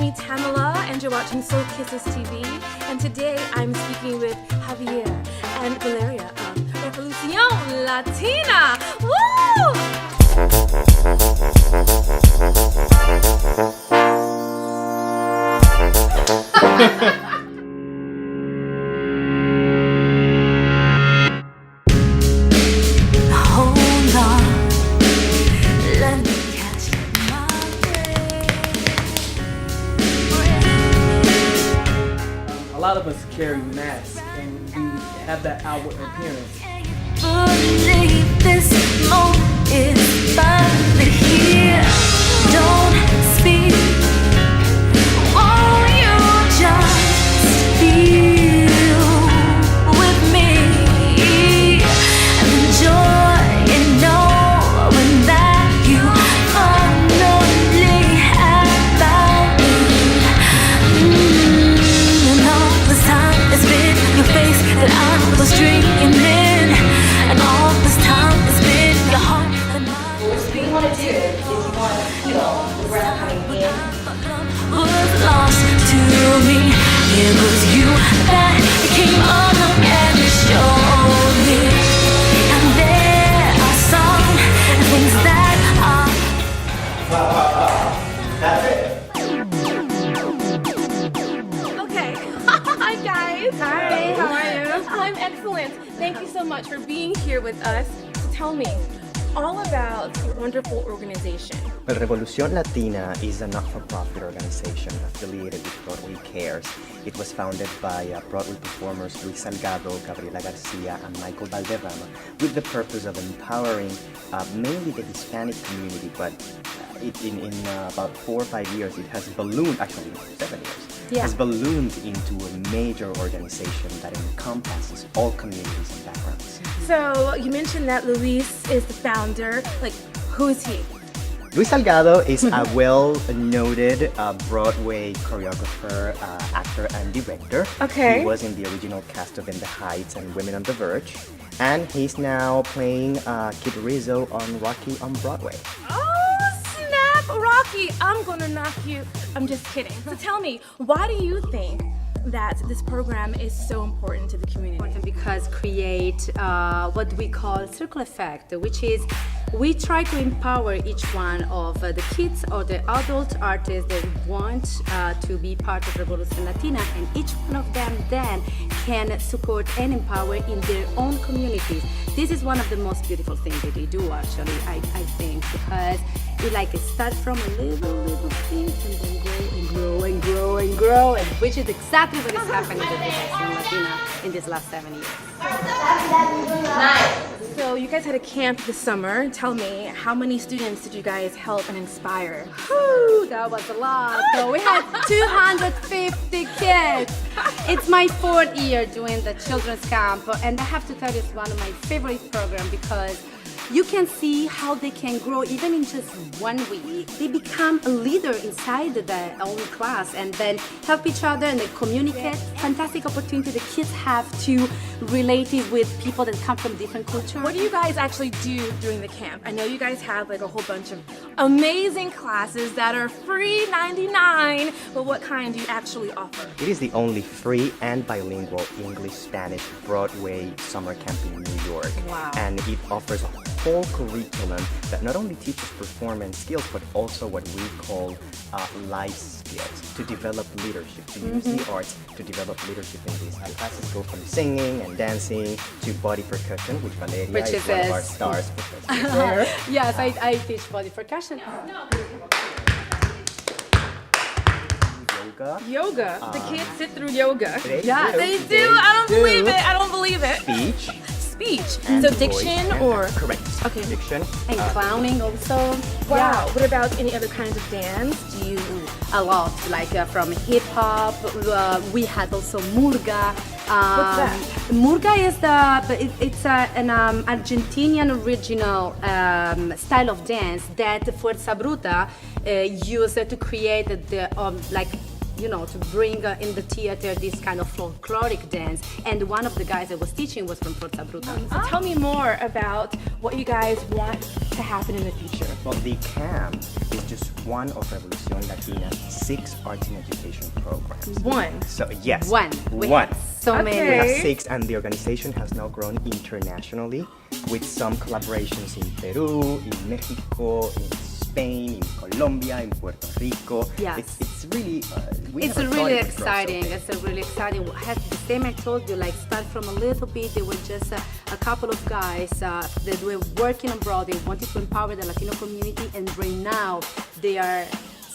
me, Tamala, and you're watching Soul Kisses TV. And today I'm speaking with Javier and Valerie of Revolucion Latina. Woo! A lot of us carry masks and we have that outward appearance. Believe this moment is finally here. Don't speak. Won't you just feel with me and enjoy and knowing that you finally have found me. And all this time it's been your face that I was dreaming in, and all this time it's been your heart that What you want to do is you want to feel the breath coming in. was lost to me. It was you that came along and showed me. And there are some things that are. That's it. Okay. Hi, guys. Hi, how are you? I'm excellent. Thank you so much for being here with us to tell me all about your wonderful organization. Well, Revolucion Latina is a not-for-profit organization affiliated with Broadway Cares. It was founded by Broadway performers Luis Salgado, Gabriela Garcia, and Michael Valderrama with the purpose of empowering mainly the Hispanic community, but in about 4 or 5 years it has ballooned, actually 7 years, has ballooned into a major organization that encompasses all communities and backgrounds. So you mentioned that Luis is the founder. Like, who is he? Luis Salgado is a well-noted Broadway choreographer, actor, and director. Okay. He was in the original cast of In the Heights and Women on the Verge. And he's now playing Kid Rizzo on Rocky on Broadway. Oh, snap, Rocky! I'm gonna knock you. I'm just kidding. So tell me, why do you think that this program is so important to the community? Because create what we call circle effect, which is we try to empower each one of the kids or the adult artists that want to be part of Revolucion Latina, and each one of them then can support and empower in their own communities. This is one of the most beautiful things that they do, actually, I think, because it like starts from a little thing and then grow and grow and grow and grow, and which is exactly what is happening with Revolucion Latina in these last 7 years. So you guys had a camp this summer. Tell me, how many students did you guys help and inspire? Whew, that was a lot. So we had 250 kids. It's my 4th year doing the children's camp, and I have to tell you, it's one of my favorite programs because you can see how they can grow even in just 1 week. They become a leader inside their own class and then help each other and they communicate. Fantastic opportunity the kids have to relate it with people that come from different cultures. What do you guys actually do during the camp? I know you guys have like a whole bunch of amazing classes that are free 99, but what kind do you actually offer? It is the only free and bilingual English-Spanish Broadway summer camp in New York. Wow. And it offers a whole curriculum that not only teaches performance skills, but also what we call life skills to develop leadership, to use the arts to develop leadership in these. The classes go from singing and dancing to body percussion, which Valeria is one of our stars professors there. Yes, I teach body percussion. Yoga. The kids sit through yoga. They Yeah, do. They do? I don't believe it. I don't believe it. Speech. And so voice diction and or? correct. Okay. Diction. And clowning also. Wow. Yeah. What about any other kinds of dance? Do you? A lot, like from hip hop. We had also murga. What's that? Murga is it's an Argentinian original style of dance that Fuerza Bruta used to create the like to bring in the theater this kind of folkloric dance. And one of the guys I was teaching was from Forza Bruta. So tell me more about what you guys want to happen in the future. Well, the CAM is just one of Revolucion Latina's 6 arts and education programs. One. So, yes. One. We One. have so Okay. many. We have 6, and the organization has now grown internationally with some collaborations in Peru, in Mexico, in Spain, in Colombia, in Puerto Rico. Yes. It's really, It's never thought really it would grow so exciting. big. It's a really exciting. The same I told you, like start from a little bit. They were just a couple of guys that were working on Broadway, wanted to empower the Latino community, and right now they are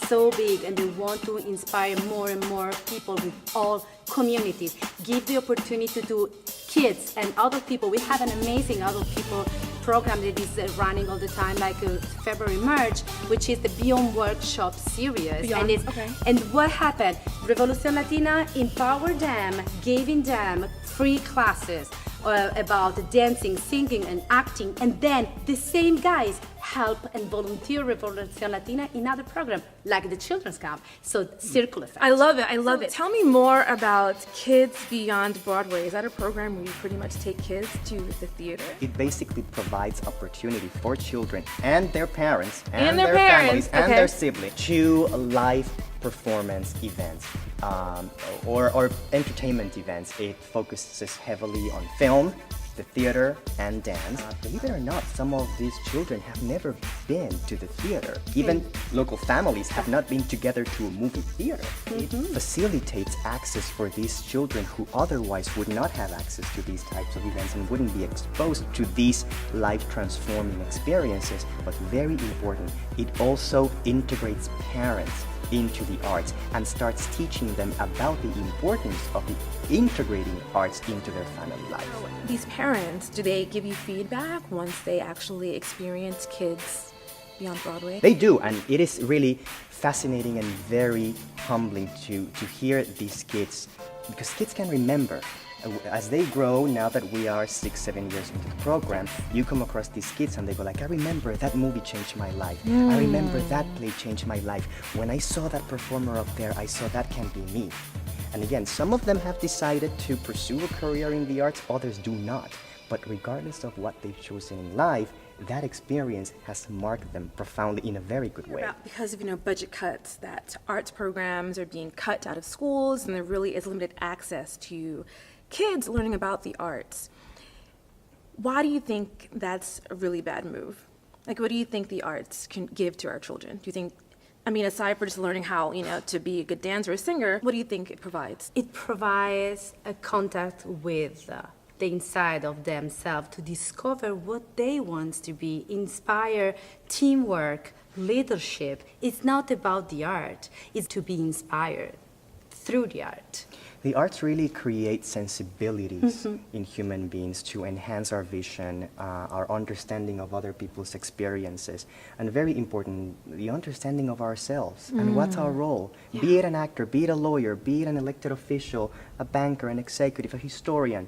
so big and they want to inspire more and more people with all communities. Give the opportunity to kids and other people. We have an amazing adult people program that is running all the time, like February, March, which is the Beyond Workshop series. Beyond, And okay. and what happened? Revolucion Latina empowered them, giving them free classes about dancing, singing, and acting. And then the same guys help and volunteer Revolucion Latina in other programs, like the children's camp. So circle effect. I love it. I love it. Tell me more about Kids Beyond Broadway. Is that a program where you pretty much take kids to the theater? It basically provides opportunity for children and their parents And their families parents, and okay. their siblings to live performance events or entertainment events. It focuses heavily on film, the theater, and dance. Believe it or not, some of these children have never been to the theater. Even local families have not been together to a movie theater. It facilitates access for these children who otherwise would not have access to these types of events and wouldn't be exposed to these life-transforming experiences. But very important, it also integrates parents into the arts and starts teaching them about the importance of the integrating arts into their family life. These parents, do they give you feedback once they actually experience Kids Beyond Broadway? They do, and it is really fascinating and very humbling to hear these kids, because kids can remember. As they grow, now that we are 6-7 years into the program, you come across these kids and they go like, I remember that movie changed my life. I remember that play changed my life. When I saw that performer up there, I saw that can be me. And again, some of them have decided to pursue a career in the arts, others do not. But regardless of what they've chosen in life, that experience has marked them profoundly in a very good way. Because of budget cuts, that arts programs are being cut out of schools, and there really is limited access to kids learning about the arts. Why do you think that's a really bad move? Like, what do you think the arts can give to our children? Do you think, aside for just learning how, to be a good dancer or singer, what do you think it provides? It provides a contact with the inside of themselves to discover what they want to be, inspire teamwork, leadership. It's not about the art, it's to be inspired through the art. The arts really create sensibilities in human beings to enhance our vision, our understanding of other people's experiences, and very important, the understanding of ourselves and what's our role. Yeah. Be it an actor, be it a lawyer, be it an elected official, a banker, an executive, a historian.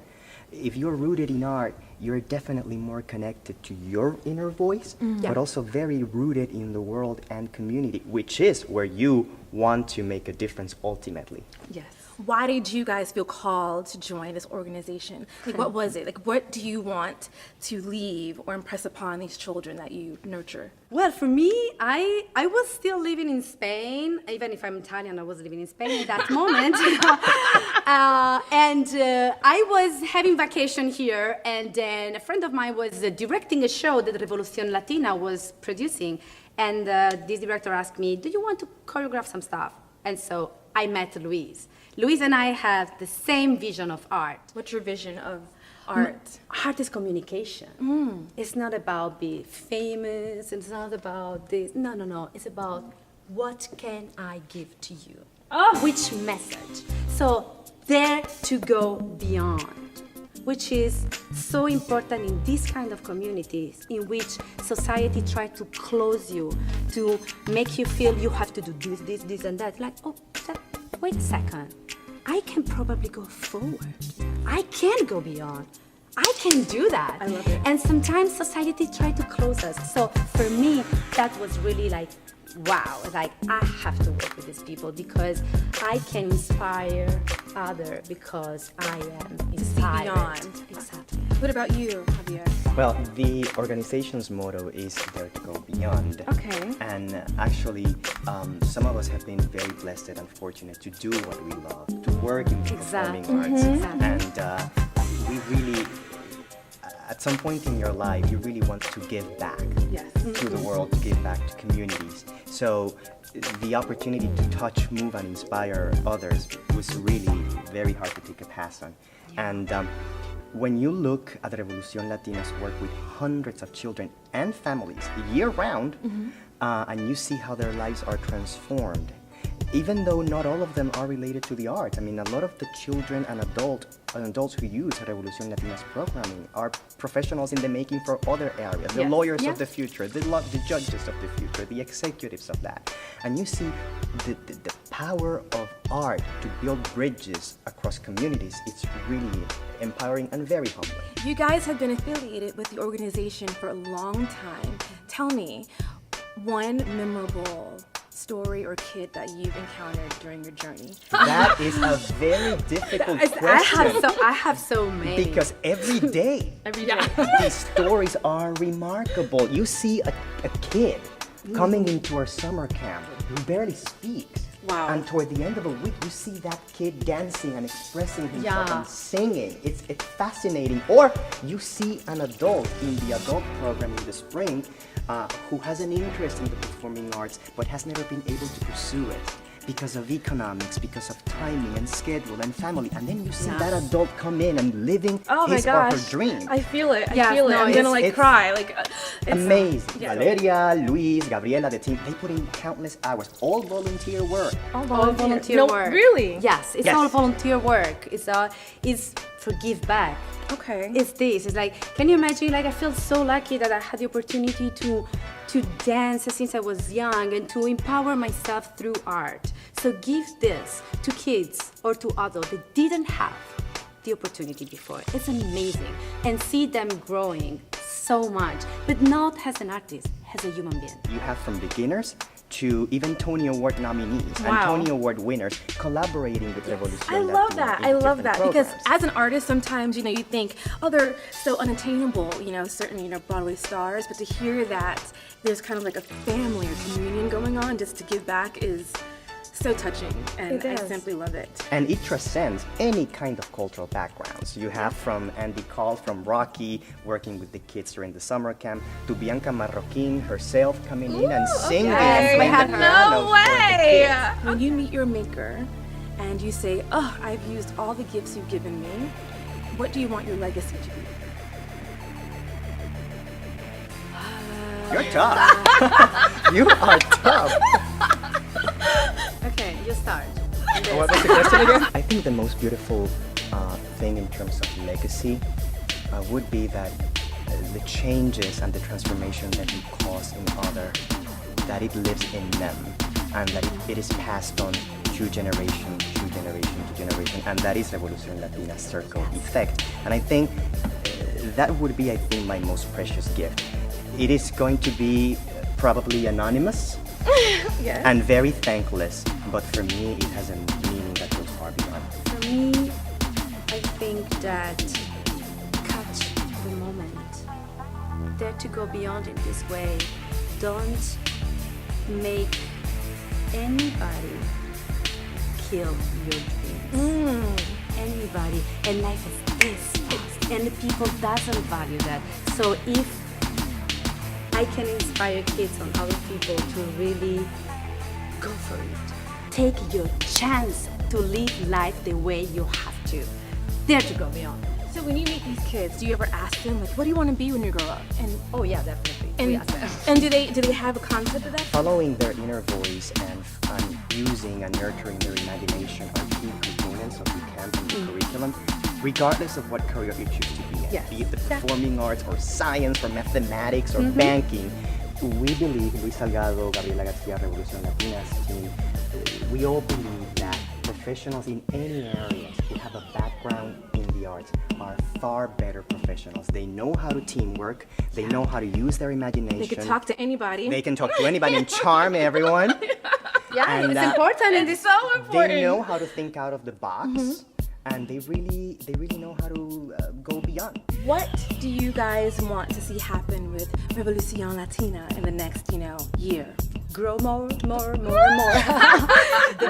If you're rooted in art, you're definitely more connected to your inner voice, but also very rooted in the world and community, which is where you want to make a difference ultimately. Yes. Why did you guys feel called to join this organization? Like, what was it? Like, what do you want to leave or impress upon these children that you nurture? Well, for me, I was still living in Spain. Even if I'm Italian, I was living in Spain at that moment. I was having vacation here, and then a friend of mine was directing a show that Revolucion Latina was producing. And this director asked me, do you want to choreograph some stuff? And so I met Luis. Luis and I have the same vision of art. What's your vision of art? Art is communication. It's not about being famous. It's not about this. No. It's about what can I give to you? Which message? So dare to go beyond, which is so important in this kind of communities in which society tries to close you, to make you feel you have to do this, and that. Like, wait a second. I can probably go forward. I can go beyond. I can do that. I love it. And sometimes society try to close us. So for me, that was really like, wow, like I have to work with these people because I can inspire others because I am inspired. beyond. Exactly. What about you, Javier? Well, the organization's motto is Dare to Go Beyond. Okay. And actually, some of us have been very blessed and fortunate to do what we love, to work in the Exactly. performing arts. Exactly. And we really, at some point in your life, you really want to give back Yes. to the world, to give back to communities. So the opportunity to touch, move, and inspire others was really very hard to take a pass on. And when you look at Revolucion Latina's work with hundreds of children and families year-round, and you see how their lives are transformed, even though not all of them are related to the arts. I mean, a lot of the children and adults who use Revolucion Latina's programming are professionals in the making for other areas, the Yes. lawyers Yeah. of the future, the judges of the future, the executives of that. And you see the power of art to build bridges across communities. It's really empowering and very humbling. You guys have been affiliated with the organization for a long time. Tell me one memorable story or kid that you've encountered during your journey. That is a very difficult question. I have so many. Because every day, these stories are remarkable. You see a kid coming into our summer camp who barely speaks. Wow. And toward the end of a week, you see that kid dancing and expressing himself Yeah. and singing. It's fascinating. Or you see an adult in the adult program in the spring who has an interest in the performing arts but has never been able to pursue it because of economics, because of timing and schedule and family. And then you see that adult come in and living his or her dream. I feel it. Yes, I feel it. no, I'm gonna it's- like cry. Like it's Amazing. yeah. Valeria, Luis, Gabriela, the team, they put in countless hours, all volunteer work. all All volunteer no, work. Really? Yes, it's Yes. all volunteer work. It's for give back. Okay. It's this. It's like, can you imagine? Like, I feel so lucky that I had the opportunity to dance since I was young and to empower myself through art. So give this to kids or to adults that didn't have the opportunity before. It's amazing, and see them growing so much, but not as an artist, as a human being. You have from beginners to even Tony Award nominees and Wow. Tony Award winners collaborating with Revolucion I love Latina that. in I love different that because programs. as an artist, sometimes you think, oh, they're so unattainable. Certain Broadway stars, but to hear that there's kind of like a family or communion going on just to give back is so touching, and It I is. simply love it. And it transcends any kind of cultural backgrounds. You have from Andy Call, from Rocky, working with the kids during the summer camp, to Bianca Marroquin herself coming in and singing and playing the piano No for the way! kids. When you meet your maker and you say, oh, I've used all the gifts you've given me, what do you want your legacy to be? You're tough. You are tough. Okay, you start. What was the question again? I think the most beautiful thing in terms of legacy would be that the changes and the transformation that you cause in others, that it lives in them, and that it is passed on to generation to generation to generation, and that is Revolucion Latina's circle effect. And I think that would be, my most precious gift. It is going to be probably anonymous, Yes. and very thankless, but for me it has a meaning that goes far beyond. For me, I think that catch the moment. Dare to go beyond in this way. Don't make anybody kill your dreams. Anybody. And life is this fast. And the people doesn't value that. So if I can inspire kids and other people to really go for it. Take your chance to live life the way you have to. Dare to go beyond. So when you meet these kids, do you ever ask them, like, what do you want to be when you grow up? And Oh yeah, definitely. and, We ask them. and do they have a concept of that? Following their inner voice and using and nurturing their imagination are key components of the camp and the curriculum, regardless of what career you choose to be in, Yes. be it the performing arts or science or mathematics or banking. We believe, Luis Salgado, Gabriela Garcia, Revolucion Latina's team, we all believe that professionals in any area who have a background in the arts are far better professionals. They know how to teamwork, they know how to use their imagination. They could talk to anybody. They can talk to anybody and charm everyone. Yeah, And, it's important. It's so important. They know how to think out of the box, and they really know how to go beyond. What do you guys want to see happen with Revolucion Latina in the next, year? Grow more. The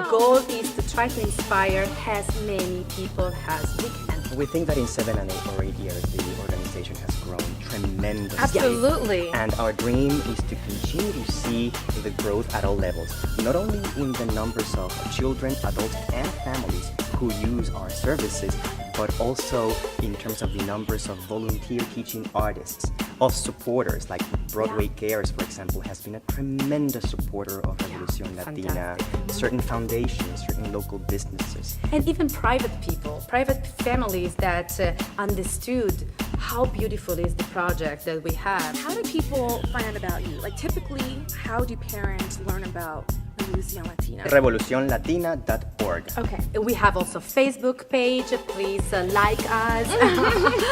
goal is to try to inspire as many people as we can. We think that in 7 and 8 or 8 years, the organization has grown tremendously. Absolutely. And our dream is to continue to see the growth at all levels, not only in the numbers of children, adults, and families who use our services, but also in terms of the numbers of volunteer teaching artists, of supporters, like Broadway Cares, for example, has been a tremendous supporter of Revolucion Latina, certain foundations, certain local businesses. And even private people, private families that understood how beautiful is the project that we have. How do people find out about you? Like, typically, how do parents learn about Revolucion Latina? RevolucionLatina.org. Okay. We have also Facebook page. Please like us.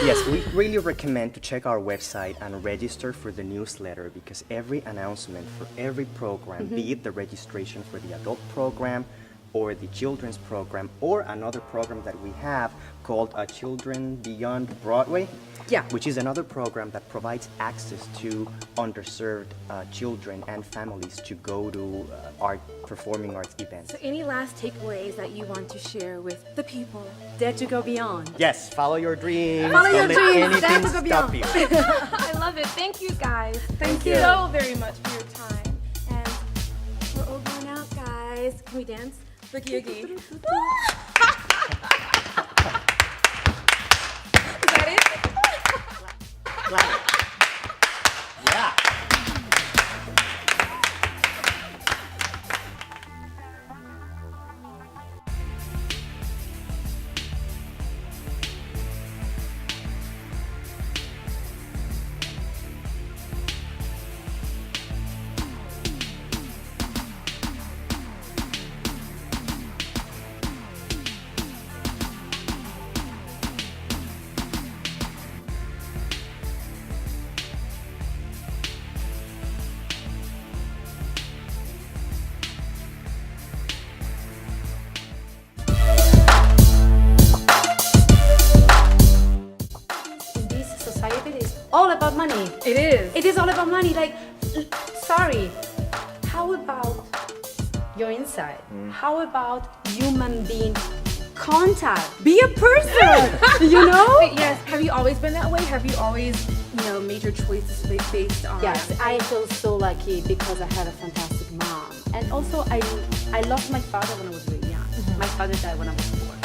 Yes, we really recommend to check our website and register for the newsletter, because every announcement for every program, be it the registration for the adult program or the children's program or another program that we have called Children Beyond Broadway, which is another program that provides access to underserved children and families to go to performing arts events. So any last takeaways that you want to share with the people? Dare to go beyond. Yes, follow your dreams. Follow your Don't let dreams. Dare anything to go stop beyond. you. I love it. Thank you, guys. Thank you. so very much for your time. And we're all going out, guys. Can we dance? Boogie Oogie. Is that it? Yeah. All about money. It is. It is all about money. Like, sorry. How about your inside? How about human being contact? Be a person. You know? Yes. Have you always been that way? Have you always, made your choices based on? Yes, I feel so lucky because I had a fantastic mom. And also, I lost my father when I was really young. My father died when I was 4.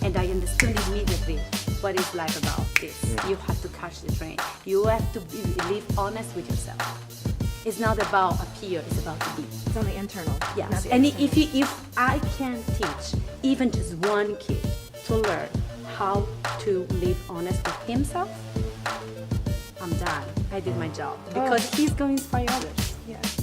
And I understood immediately what is life about this. You have to catch the train. You have to live honest with yourself. It's not about appear, it's about to be. It's on the internal. Yes. not the And external. if I can teach even just one kid to learn how to live honest with himself, I'm done. I did my job because he's going to inspire others. Yes.